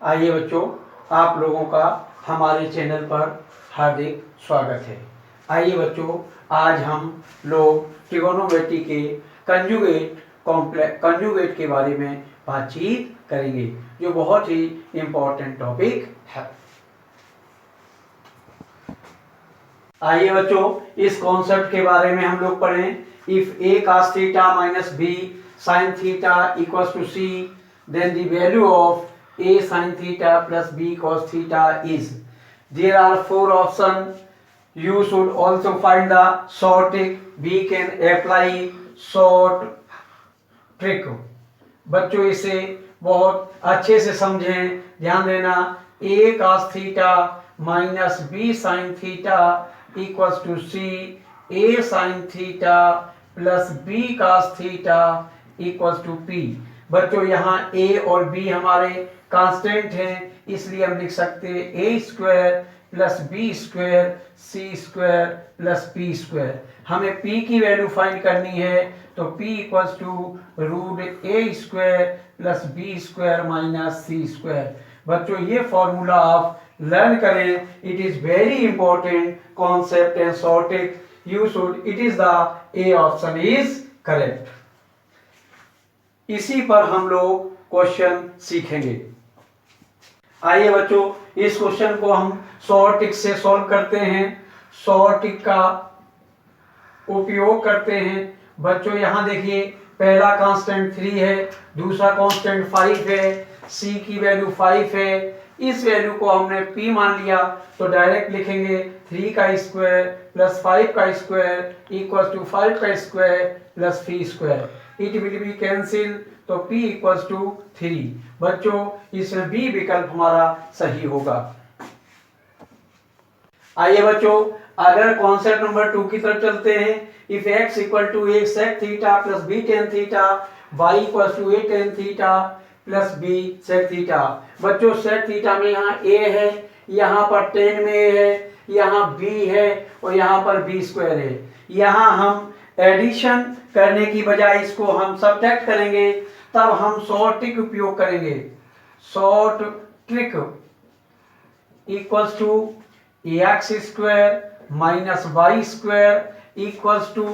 आइए बच्चों, आप लोगों का हमारे चैनल पर हार्दिक स्वागत है। आइए बच्चों, आज हम लोग ट्रिगोनोमेट्री के कंजुगेट के बारे में बातचीत करेंगे, जो बहुत ही इम्पोर्टेंट टॉपिक है। आइए बच्चों, इस कॉन्सेप्ट के बारे में हम लोग पढ़ें। If a cos theta minus b sin theta equals to c, then the value of a sin theta plus b cos theta is. There are four options. You should also find the short trick. We can apply short trick. बच्चों इसे बहुत अच्छे से समझें, ध्यान देना। a cos theta minus b sin theta equals to c, a sin theta plus b cos theta equals to p। बच्चों यहाँ a और b हमारे कांस्टेंट हैं, इसलिए हम लिख सकते हैं a square plus b square c square plus p square. हमें p की वैल्यू फाइंड करनी है, तो p equals to root a square plus b square minus c square. बच्चों ये फॉर्मूला आप लर्न करें, it is very important concept and short you should, it is the A option is correct। इसी पर हम लोग क्वेश्चन सीखेंगे। आइए बच्चों, इस क्वेश्चन को हम शॉर्ट ट्रिक से सॉल्व करते हैं, शॉर्ट ट्रिक का उपयोग करते हैं। बच्चों यहाँ देखिए, पहला कांस्टेंट 3 है, दूसरा कांस्टेंट 5 है, c की वैल्यू 5 है। इस वैल्यू को हमने p मान लिया, तो डायरेक्ट लिखेंगे 3 का स्क्वायर प्लस 5 का स्क्वायर इक्वल्स टू 5 का square plus 3 square. It will be cancel, तो p इक्वल्स टू 3। बच्चों इसमें b विकल्प हमारा सही होगा। आइए बच्चों, अगर कॉन्सेप्ट नंबर 2 की तरफ चलते हैं। If x equal to a sec theta plus b tan theta, y equals to a tan theta plus b sec theta. बच्चों sec थीटा में यहाँ a है, यहाँ पर tan में a है, यहाँ b है और यहाँ पर b स्क्वायर है। यहाँ हम एडिशन करने की बजाय इसको हम सब्ट्रैक्ट करेंगे, तब हम शॉर्ट ट्रिक उपयोग करेंगे। Short trick equals to ax square minus Y square equals to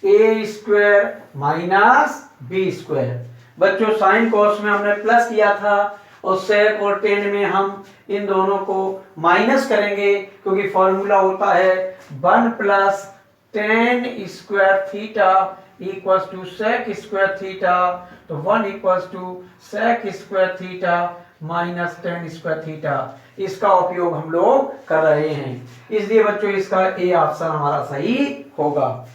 a square minus b square. बच्चों साइन कॉस में हमने प्लस किया था और सेक और टेन में हम इन दोनों को माइनस करेंगे, क्योंकि फॉर्मूला होता है 1 plus tan square theta equals to sec square theta. तो 1 equals to sec square theta minus tan square theta. इसका उपयोग हम लोग कर रहे हैं, इसलिए बच्चों इसका ए ऑप्शन हमारा सही होगा।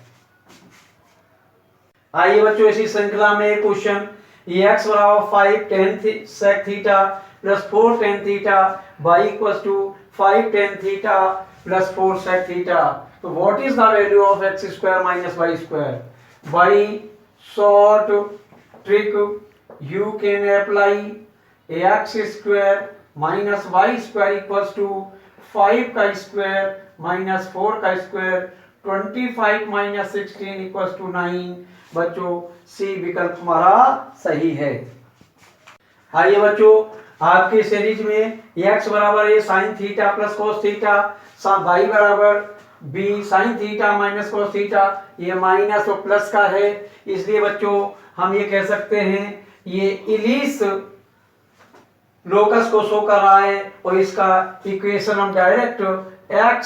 आइए बच्चों, इसी श्रृंखला में क्वेश्चन x बराबर 5 tan sec theta plus 4 tan theta, y equals to 5 tan theta plus 4 sec theta. तो what is the value of x square minus y square? by short trick you can apply x square minus y square equals to 5 का square minus 4 का square, 25 minus 16 equals to 9। बच्चों सी विकल्प हमारा सही है। आइए बच्चों, आपके सीरीज में x बराबर a sin theta plus cos theta, y बराबर b sin theta minus cos theta, ये माइनस और प्लस का है, इसलिए बच्चों हम ये कह सकते हैं ये इलिप्स लोकस को शो कर रहा है, और इसका इक्वेशन हम डायरेक्ट x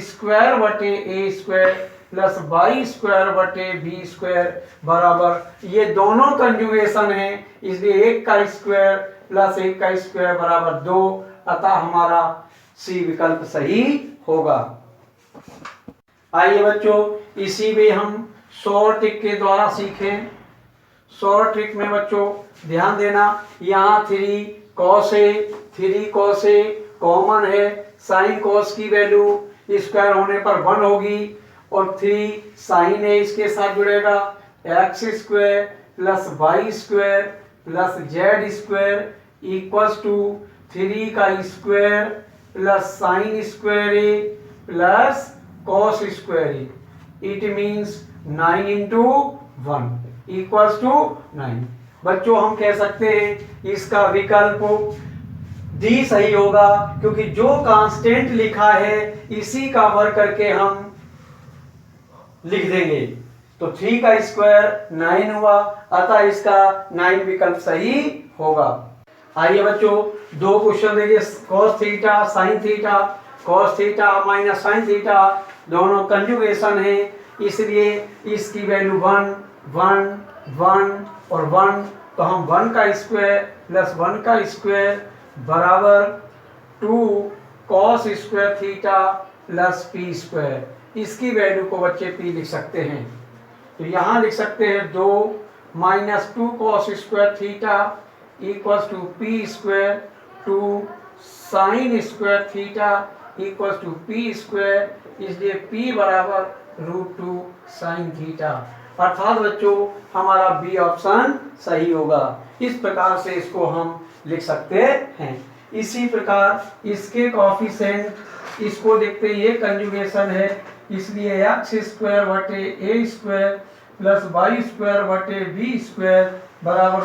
स्क्वायर बटे a square plus Y square बटे बी स्क्वायर बराबर, ये दोनों कंजुगेशन है, इसलिए 1 का स्क्वायर प्लस 1 का स्क्वायर बराबर 2, अतः हमारा सी विकल्प सही होगा। आइए बच्चों, इसी में हम शॉर्ट ट्रिक के द्वारा सीखें। शॉर्ट ट्रिक में बच्चों ध्यान देना, यहाँ 3 cos a कॉमन है, साइन कॉस की वैल्यू स्क्वायर होने पर 1 होगी, और 3 साइन है इसके साथ जुड़ेगा, x square plus Y square plus Z square equals to 3 का square plus sine square A plus cos square A. It means 9 into 1 equals to 9। बच्चों हम कह सकते हैं इसका विकल्प डी सही होगा, क्योंकि जो कांस्टेंट लिखा है इसी का वर्ग करके हम लिख देंगे। तो 3 का स्क्वायर 9 हुआ, अतः इसका 9 विकल्प सही होगा। आइए बच्चों, दो क्वेश्चन देखिए। cos theta sin theta, cos theta minus sin theta दोनों कंजुगेशन है, इसलिए इसकी वैल्यू 1 1 1 और 1, तो हम 1 का स्क्वायर प्लस 1 का स्क्वायर बराबर 2 cos square theta plus p square, इसकी वैल्यू को बच्चे p लिख सकते हैं। तो यहाँ लिख सकते हैं 2 minus 2 cos square theta equals to p square 2 sin square theta equals to p square, इसलिए p बराबर √2 sin थीटा। अर्थात बच्चों हमारा बी ऑप्शन सही होगा। इस प्रकार से इसको हम लिख सकते हैं। इसी प्रकार इसके कोएफिशिएंट, इसको देखते हैं, ये कंजुगेशन है, इसलिए x स्क्वायर बटे a square plus y square बटे b स्क्वायर बराबर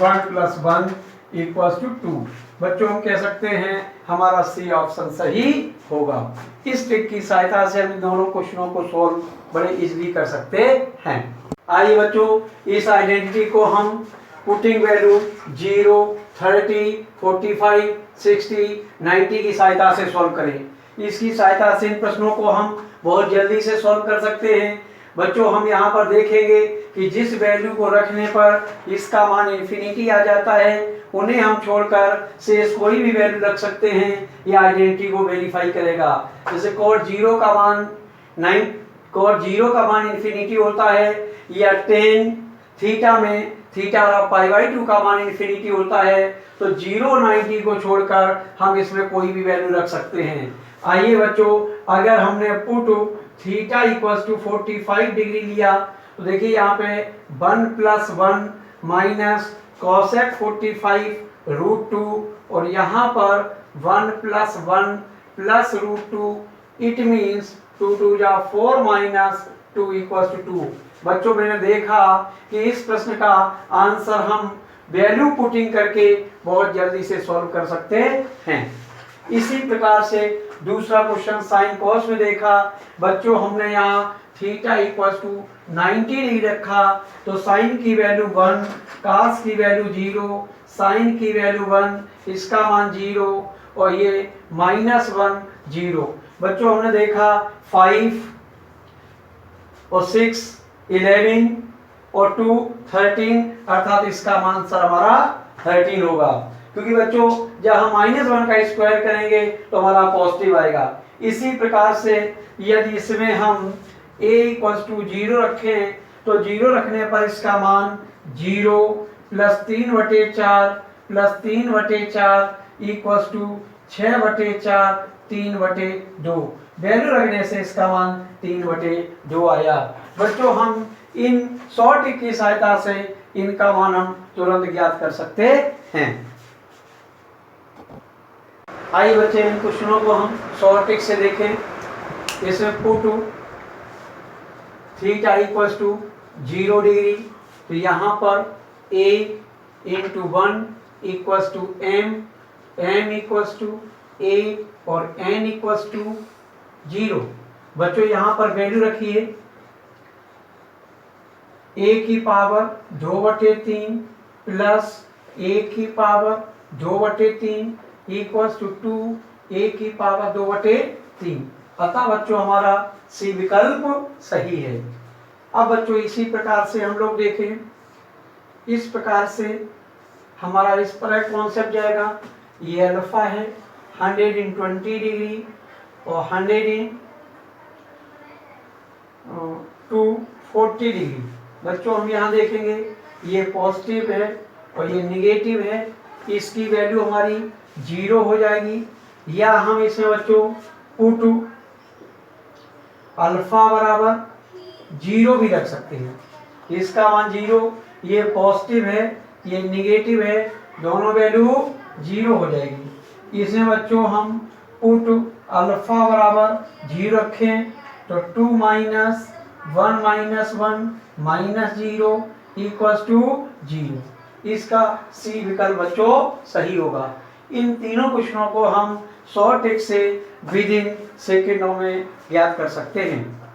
1 प्लस 1 इक्वल्स टू 2। बच्चों हम कह सकते हैं हमारा सी ऑप्शन सही होगा। इस ट्रिक की सहायता से हम दोनों क्वेश्चनों को सॉल्व बड़े इजीली कर सकते हैं। आइए बच्चों, इस आइडेंटिटी को हम पुटिंग वैल्यू 0 30 45 60 90 की सहायता से सॉल्व करें। इसकी सहायता से इन प्रश्नों को हम बहुत जल्दी से सॉल्व कर सकते हैं। बच्चों हम यहाँ पर देखेंगे कि जिस वैल्यू को रखने पर इसका मान इन्फिनिटी आ जाता है, उन्हें हम छोड़कर शेष कोई भी वैल्यू रख सकते हैं, यह आइडेंटिटी को वेरीफाई करेगा। जैसे cos 0 का मान इन्फिनिटी होता है, या tan थीटा में थीटा π/2 का मान इन्फिनिटी होता है, तो 0 90 को छोड़कर हम इसमें कोई भी वैल्यू रख सकते हैं। आइए बच्चों, अगर हमने put theta equals to 45 degree लिया, तो देखिए यहाँ पे 1 प्लस 1 माइनस cosec 45 √2, और यहाँ पर 1 प्लस 1 प्लस √2, इट मीन्स 2 2 जा 4 माइनस 2 इक्वल्स टू 2। बच्चों मैंने देखा कि इस प्रश्न का आंसर हम वैल्यू पुटिंग करके बहुत जल्दी से सॉल्व कर सकते हैं। इसी प्रकार से दूसरा क्वेश्चन साइन कॉस में देखा। बच्चों हमने यहाँ थीटा इक्वल्स टू 90 डिग्री रखा, तो साइन की वैल्यू 1, कॉस की वैल्यू 0, साइन की वैल्यू 1, इसका मान 0, और ये -1 0। बच्चों हमने देखा 5 और 6 11 और 2 13, अर्थात इसका मान सर हमारा 13 होगा, क्योंकि बच्चों जब हम -1 का स्क्वायर करेंगे तो हमारा पॉजिटिव आएगा। इसी प्रकार से यदि इसमें हम a इक्वल्स टू 0 रखें, तो 0 रखने पर इसका मान 0 plus 3/4 plus 3/4 equals to 6/4 3/2। Value रखने से इसका मान 3/2 आया। बच्चों हम इन शॉर्ट ट्रिक की सहायता से इनका मान हम तुरंत ज्ञात कर सकते हैं। आइए बच्चे, इन क्वेश्चनों को हम शॉर्ट ट्रिक से देखें। इसमें put theta equals to 0 degree, तो यहाँ पर a into 1 equals to m, m equals to a और n इक्वल्स टू 0। बच्चों यहाँ पर वैल्यू रखिए a की पावर 2/3 प्लस a की पावर 2/3 इक्वल्स टू 2a की पावर 2/3। अतः बच्चों हमारा सी विकल्प सही है। अब बच्चों इसी प्रकार से हम लोग देखें, इस प्रकार से हमारा इस पर एक कॉन्सेप्ट जाएगा। ये अल्फा है 120 डिग्री और 140 डिग्री। बच्चों हम यहाँ देखेंगे ये पॉजिटिव है और ये निगेटिव है, इसकी वैल्यू हमारी 0 हो जाएगी, या हम इसमें बच्चों पुट अल्फा बराबर 0 भी रख सकते हैं। इसका मान 0, ये पॉजिटिव है, ये निगेटिव है, दोनों वैल्यू 0 हो जाएगी। इसमें बच्चों हम पुट अल्फा बराबर 0 रखें, तो 2 minus 1 minus 1 minus 0 equals to 0। इसका सी विकल्प बच्चों सही होगा। इन तीनों क्वेश्चनों को हम 100 ट्रिक से विद इन सेकेंडों में ज्ञात कर सकते हैं।